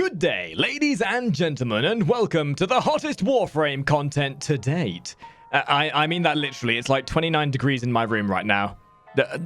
Good day, ladies and gentlemen, and welcome to the hottest Warframe content to date. I mean that literally. It's like 29 degrees in my room right now.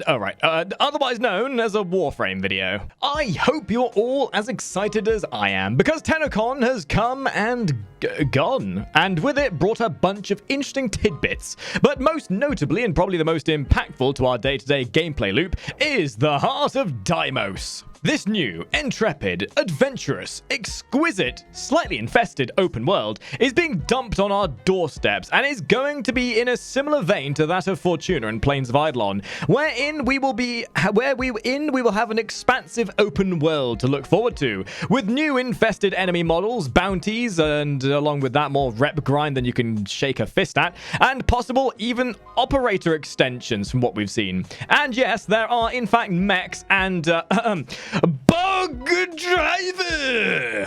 Otherwise known as a Warframe video. I hope you're all as excited as I am, because TennoCon has come and gone, and with it brought a bunch of interesting tidbits. But most notably, and probably the most impactful to our day-to-day gameplay loop, is the Heart of Deimos. This new, intrepid, adventurous, exquisite, slightly infested open world is being dumped on our doorsteps and is going to be in a similar vein to that of Fortuna and Plains of Eidolon, wherein we will have an expansive open world to look forward to, with new infested enemy models, bounties, and along with that more rep grind than you can shake a fist at, and possible even operator extensions from what we've seen. And yes, there are in fact mechs and bug driver!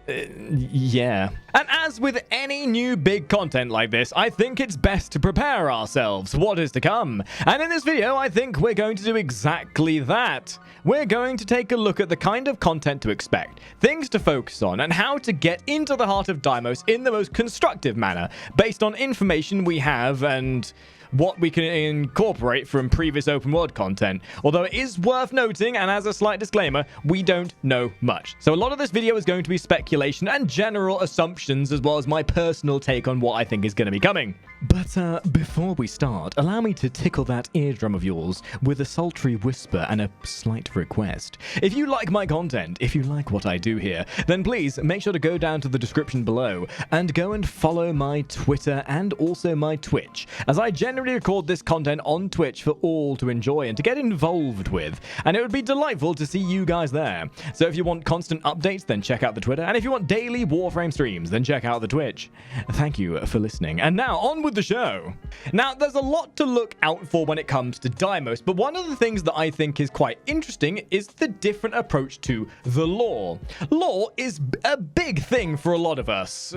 Yeah. And as with any new big content like this, I think it's best to prepare ourselves for what is to come. And in this video, I think we're going to do exactly that. We're going to take a look at the kind of content to expect, things to focus on, and how to get into the Heart of Deimos in the most constructive manner, based on information we have and what we can incorporate from previous open world content. Although it is worth noting, and as a slight disclaimer, we don't know much. So a lot of this video is going to be speculation and general assumptions, as well as my personal take on what I think is going to be coming. But before we start, allow me to tickle that eardrum of yours with a sultry whisper and a slight request. If you like my content, if you like what I do here, then please make sure to go down to the description below and go and follow my Twitter and also my Twitch, as I generally record this content on Twitch for all to enjoy and to get involved with, and it would be delightful to see you guys there. So if you want constant updates, then check out the Twitter, and if you want daily Warframe streams, then check out the Twitch. Thank you for listening, and now on with the show. Now, there's a lot to look out for when it comes to Deimos, but one of the things that I think is quite interesting is the different approach to the lore. Lore is a big thing for a lot of us,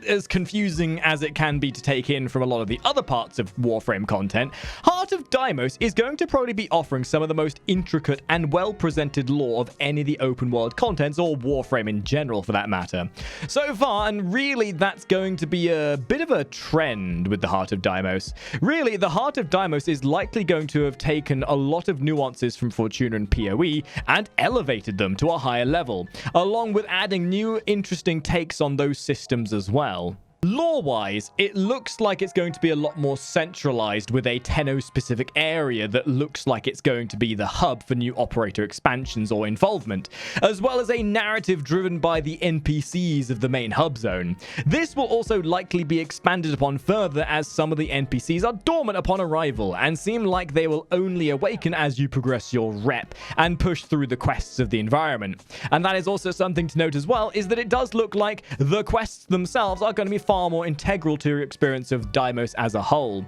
as confusing as it can be to take in from a lot of the other parts of Warframe content. Heart of Deimos is going to probably be offering some of the most intricate and well-presented lore of any of the open world contents, or Warframe in general for that matter. So far, and really that's going to be a bit of a trend with the Heart of Deimos. Really, the Heart of Deimos is likely going to have taken a lot of nuances from Fortuna and PoE and elevated them to a higher level, along with adding new interesting takes on those systems as well. Lore-wise, it looks like it's going to be a lot more centralized, with a Tenno-specific area that looks like it's going to be the hub for new operator expansions or involvement, as well as a narrative driven by the NPCs of the main hub zone. This will also likely be expanded upon further, as some of the NPCs are dormant upon arrival and seem like they will only awaken as you progress your rep and push through the quests of the environment. And that is also something to note as well, is that it does look like the quests themselves are going to be far more integral to your experience of Deimos as a whole.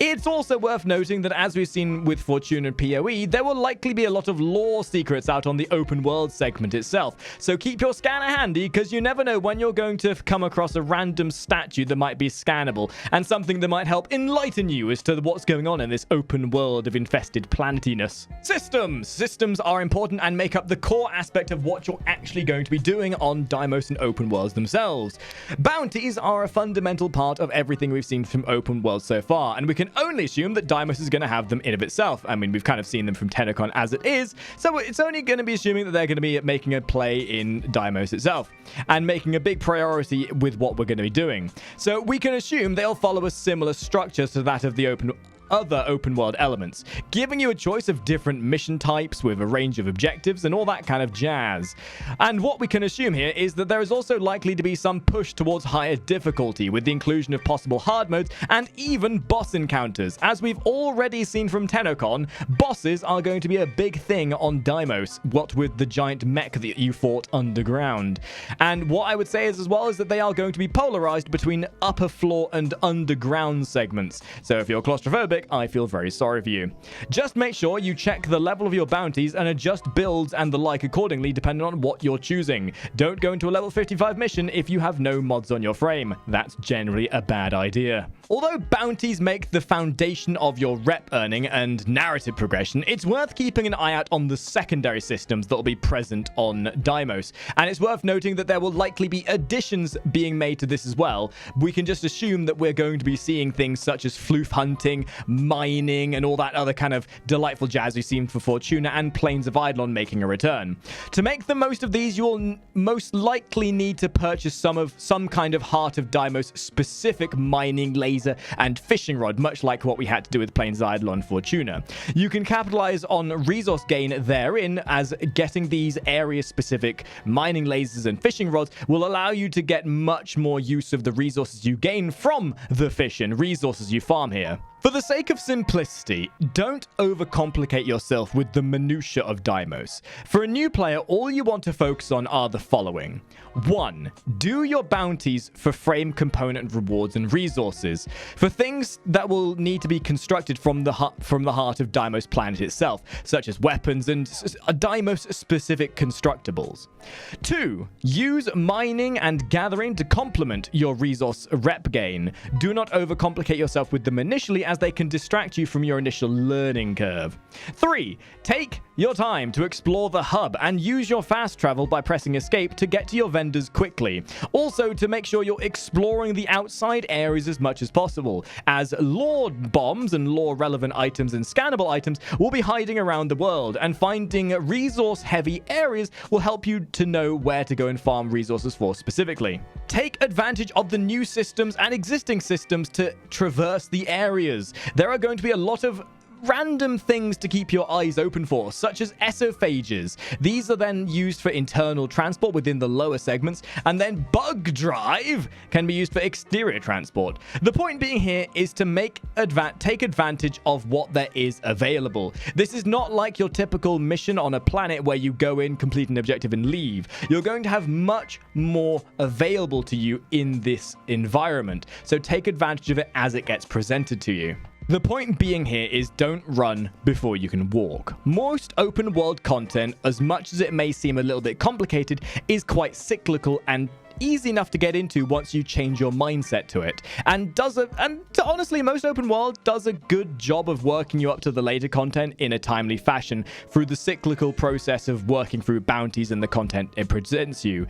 It's also worth noting that, as we've seen with Fortuna and PoE, there will likely be a lot of lore secrets out on the open world segment itself, so keep your scanner handy, because you never know when you're going to come across a random statue that might be scannable, and something that might help enlighten you as to what's going on in this open world of infested planetiness. Systems are important and make up the core aspect of what you're actually going to be doing on Deimos and open worlds themselves. Bounties are a fundamental part of everything we've seen from open world so far, and we can only assume that Deimos is going to have them in of itself. I mean, we've kind of seen them from TennoCon as it is, so it's only going to be assuming that they're going to be making a play in Deimos itself and making a big priority with what we're going to be doing. So we can assume they'll follow a similar structure to that of the other open world elements, giving you a choice of different mission types with a range of objectives and all that kind of jazz. And what we can assume here is that there is also likely to be some push towards higher difficulty, with the inclusion of possible hard modes and even boss encounters. As we've already seen from TennoCon, bosses are going to be a big thing on Deimos, what with the giant mech that you fought underground. And what I would say is as well is that they are going to be polarized between upper floor and underground segments. So if you're claustrophobic, simplistic, I feel very sorry for you. Just make sure you check the level of your bounties and adjust builds and the like accordingly depending on what you're choosing. Don't go into a level 55 mission if you have no mods on your frame. That's generally a bad idea. Although bounties make the foundation of your rep earning and narrative progression, it's worth keeping an eye out on the secondary systems that will be present on Deimos. And it's worth noting that there will likely be additions being made to this as well. We can just assume that we're going to be seeing things such as floof hunting, mining, and all that other kind of delightful jazz we've seen for Fortuna, and Plains of Eidolon making a return. To make the most of these, you will most likely need to purchase some kind of Heart of Deimos specific mining laser and fishing rod, much like what we had to do with Plains of Eidolon and Fortuna. You can capitalize on resource gain therein, as getting these area specific mining lasers and fishing rods will allow you to get much more use of the resources you gain from the fish and resources you farm here. For the sake of simplicity, don't overcomplicate yourself with the minutiae of Deimos. For a new player, all you want to focus on are the following. 1. Do your bounties for frame component rewards and resources, for things that will need to be constructed from the Heart of Deimos planet itself, such as weapons and Deimos-specific constructibles. 2. Use mining and gathering to complement your resource rep gain. Do not overcomplicate yourself with them initially, as they can distract you from your initial learning curve. 3. Take your time to explore the hub and use your fast travel by pressing escape to get to your vendors quickly. Also, to make sure you're exploring the outside areas as much as possible, as lore bombs and lore relevant items and scannable items will be hiding around the world, and finding resource heavy areas will help you to know where to go and farm resources for specifically. Take advantage of the new systems and existing systems to traverse the areas. There are going to be a lot of random things to keep your eyes open for, such as esophages. These are then used for internal transport within the lower segments, and then bug drive can be used for exterior transport. The point being here is to take advantage of what there is available. This is not like your typical mission on a planet where you go in, complete an objective, and leave. You're going to have much more available to you in this environment, so take advantage of it as it gets presented to you. The point being here is don't run before you can walk. Most open world content, as much as it may seem a little bit complicated, is quite cyclical and easy enough to get into once you change your mindset to it, and honestly, most open world does a good job of working you up to the later content in a timely fashion through the cyclical process of working through bounties and the content it presents you.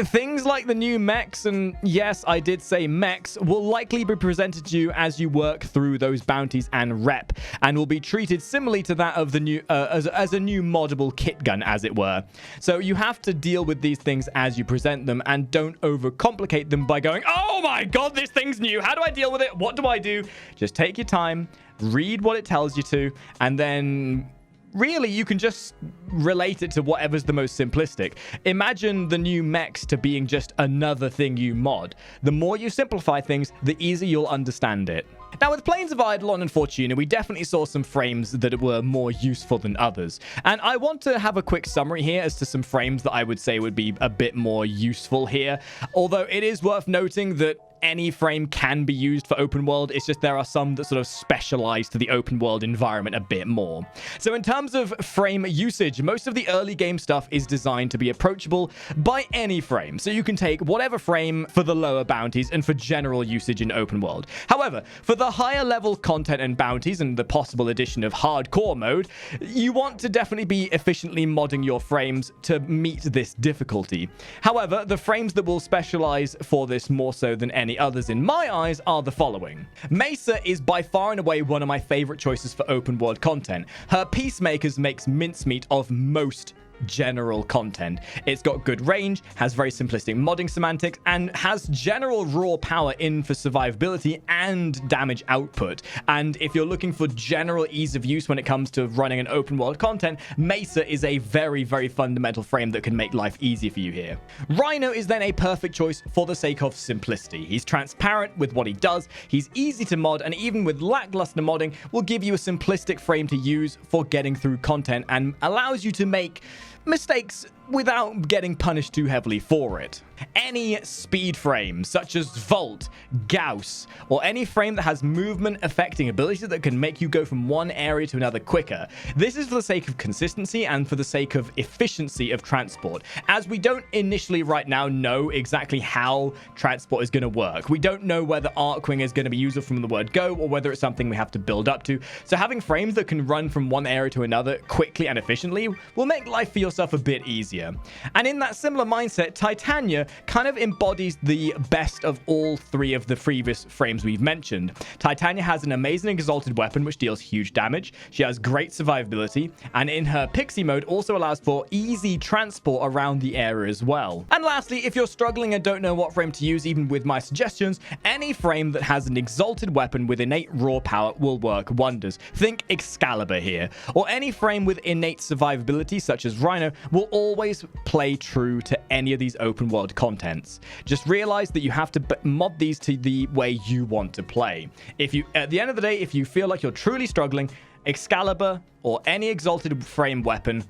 Things like the new mechs, and yes, I did say mechs, will likely be presented to you as you work through those bounties and rep, and will be treated similarly to that of the new as a new moddable kit gun, as it were. So you have to deal with these things as you present them, and don't overcomplicate them by going, oh my god, this thing's new, how do I deal with it, what do I do? Just take your time, read what it tells you to, and then really you can just relate it to whatever's the most simplistic. Imagine the new mechs to being just another thing you mod. The more you simplify things, the easier you'll understand it. Now, with Plains of Eidolon and Fortuna, we definitely saw some frames that were more useful than others. And I want to have a quick summary here as to some frames that I would say would be a bit more useful here. Although it is worth noting that any frame can be used for open world. It's just there are some that sort of specialize to the open world environment a bit more. So in terms of frame usage, most of the early game stuff is designed to be approachable by any frame. So you can take whatever frame for the lower bounties and for general usage in open world. However, for the higher level content and bounties and the possible addition of hardcore mode, you want to definitely be efficiently modding your frames to meet this difficulty. However, the frames that will specialize for this more so than any others in my eyes are the following. Mesa is by far and away one of my favorite choices for open world content. Her Peacemakers makes mincemeat of most general content. It's got good range, has very simplistic modding semantics, and has general raw power in for survivability and damage output. And if you're looking for general ease of use when it comes to running an open world content, Mesa is a very, very fundamental frame that can make life easy for you here. Rhino is then a perfect choice for the sake of simplicity. He's transparent with what he does, he's easy to mod, and even with lackluster modding, will give you a simplistic frame to use for getting through content and allows you to make mistakes without getting punished too heavily for it. Any speed frame, such as Volt, Gauss, or any frame that has movement affecting abilities that can make you go from one area to another quicker. This is for the sake of consistency and for the sake of efficiency of transport, as we don't initially right now know exactly how transport is going to work. We don't know whether Arcwing is going to be useful from the word go or whether it's something we have to build up to. So having frames that can run from one area to another quickly and efficiently will make life for yourself a bit easier. And in that similar mindset, Titania kind of embodies the best of all three of the previous frames we've mentioned. Titania has an amazing exalted weapon which deals huge damage. She has great survivability, and in her pixie mode also allows for easy transport around the area as well. And lastly, if you're struggling and don't know what frame to use even with my suggestions, any frame that has an exalted weapon with innate raw power will work wonders. Think Excalibur here. Or any frame with innate survivability such as Rhino will always play true to any of these open world contents. Just realize that you have to mod these to the way you want to play. If you, at the end of the day, if you feel like you're truly struggling, Excalibur or any exalted frame weapon,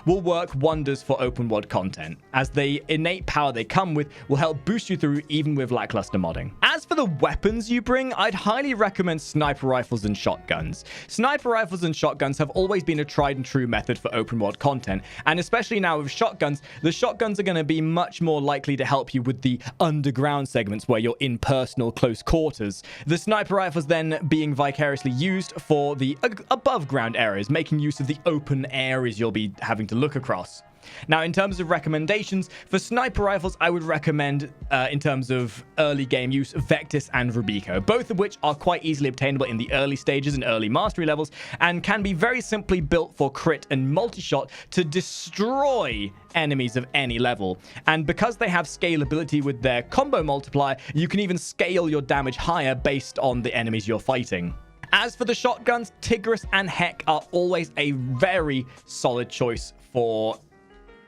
will work wonders for open world content, as the innate power they come with will help boost you through even with lackluster modding. As for the weapons you bring, I'd highly recommend sniper rifles and shotguns. Sniper rifles and shotguns have always been a tried and true method for open world content, and especially now with shotguns, the shotguns are going to be much more likely to help you with the underground segments where you're in personal close quarters. The sniper rifles then being vicariously used for the above ground areas, making use of the open areas you'll be having to look across. Now, in terms of recommendations, for sniper rifles, I would recommend, in terms of early game use, Vectis and Rubico, both of which are quite easily obtainable in the early stages and early mastery levels, and can be very simply built for crit and multi-shot to destroy enemies of any level. And because they have scalability with their combo multiplier, you can even scale your damage higher based on the enemies you're fighting. As for the shotguns, Tigris and Heck are always a very solid choice for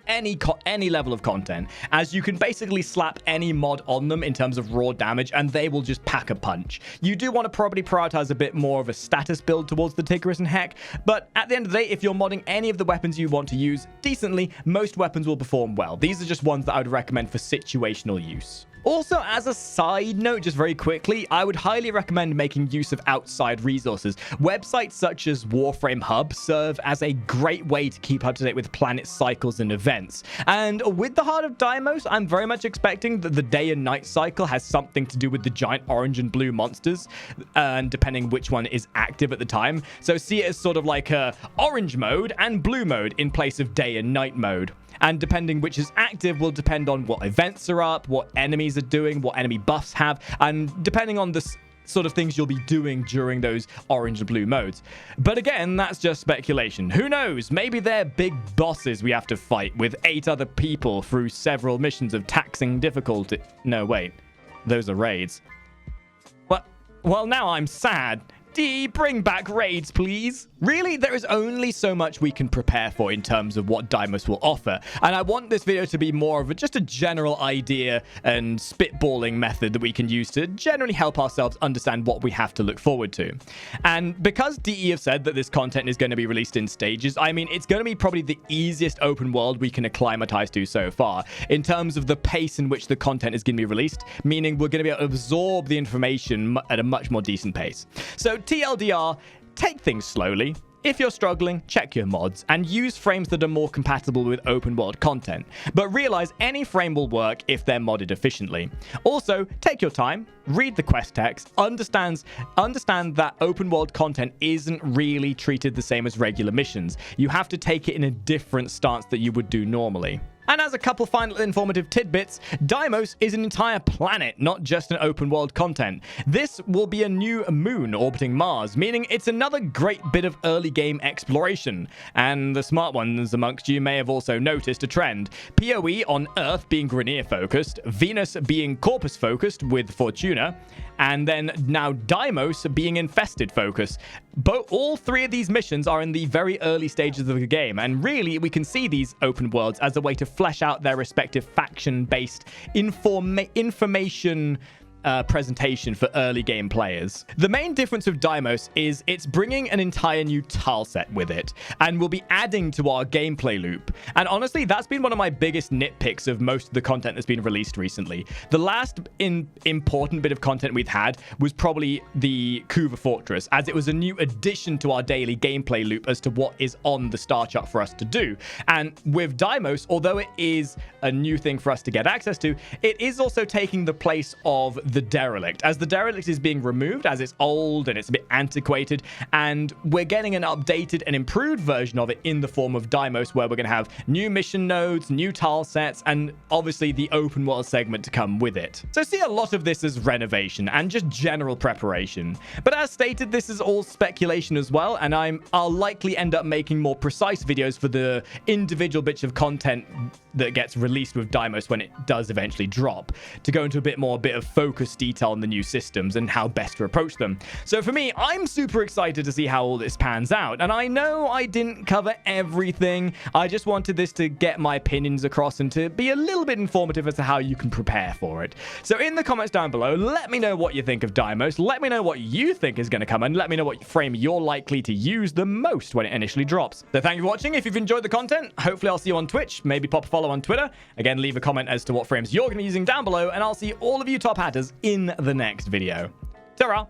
any level of content, as you can basically slap any mod on them in terms of raw damage and they will just pack a punch. You do want to probably prioritize a bit more of a status build towards the Tigris and Heck, but at the end of the day, if you're modding any of the weapons you want to use decently, most weapons will perform well. These are just ones that I would recommend for situational use. Also, as a side note, just very quickly, I would highly recommend making use of outside resources. Websites such as Warframe Hub serve as a great way to keep up to date with planet cycles and events. And with the Heart of Deimos, I'm very much expecting that the day and night cycle has something to do with the giant orange and blue monsters, and depending which one is active at the time. So see it as sort of like a orange mode and blue mode in place of day and night mode. And depending which is active will depend on what events are up, what enemies are doing, what enemy buffs have, and depending on the sort of things you'll be doing during those orange and blue modes. But again, that's just speculation. Who knows? Maybe they're big bosses we have to fight with 8 other people through several missions of taxing difficulty. No, wait. Those are raids. Well, now I'm sad. Bring back raids, please. Really, there is only so much we can prepare for in terms of what Deimos will offer, and I want this video to be more of just a general idea and spitballing method that we can use to generally help ourselves understand what we have to look forward to. And because DE have said that this content is going to be released in stages, I mean, it's going to be probably the easiest open world we can acclimatize to so far in terms of the pace in which the content is going to be released, meaning we're going to be able to absorb the information at a much more decent pace. So TLDR, take things slowly. If you're struggling, check your mods and use frames that are more compatible with open world content. But realize any frame will work if they're modded efficiently. Also, take your time, read the quest text, understand that open world content isn't really treated the same as regular missions. You have to take it in a different stance that you would do normally. And as a couple final informative tidbits, Deimos is an entire planet, not just an open world content. This will be a new moon orbiting Mars, meaning it's another great bit of early game exploration. And the smart ones amongst you may have also noticed a trend. PoE on Earth being Grineer focused, Venus being Corpus focused with Fortuna, and then now Deimos being Infested focus. But all 3 of these missions are in the very early stages of the game, and really we can see these open worlds as a way to flesh out their respective faction-based information presentation for early game players. The main difference with Deimos is it's bringing an entire new tile set with it, and will be adding to our gameplay loop. And honestly, that's been one of my biggest nitpicks of most of the content that's been released recently. The last important bit of content we've had was probably the Kuva Fortress, as it was a new addition to our daily gameplay loop as to what is on the star chart for us to do. And with Deimos, although it is a new thing for us to get access to, it is also taking the place of the Derelict, as the Derelict is being removed as it's old and it's a bit antiquated, and we're getting an updated and improved version of it in the form of Deimos, where we're going to have new mission nodes, new tile sets, and obviously the open world segment to come with it. So see a lot of this as renovation and just general preparation. But as stated, this is all speculation as well, and I'll likely end up making more precise videos for the individual bits of content that gets released with Deimos when it does eventually drop, to go into a bit of focused detail on the new systems and how best to approach them. So for me, I'm super excited to see how all this pans out, and I know I didn't cover everything. I just wanted this to get my opinions across and to be a little bit informative as to how you can prepare for it. So in the comments down below, let me know what you think of Deimos, let me know what you think is going to come, and let me know what frame you're likely to use the most when it initially drops. So thank you for watching. If you've enjoyed the content, hopefully I'll see you on Twitch, maybe pop a follow on Twitter. Again, leave a comment as to what frames you're going to be using down below, and I'll see all of you top hatters in the next video. Ta-ra!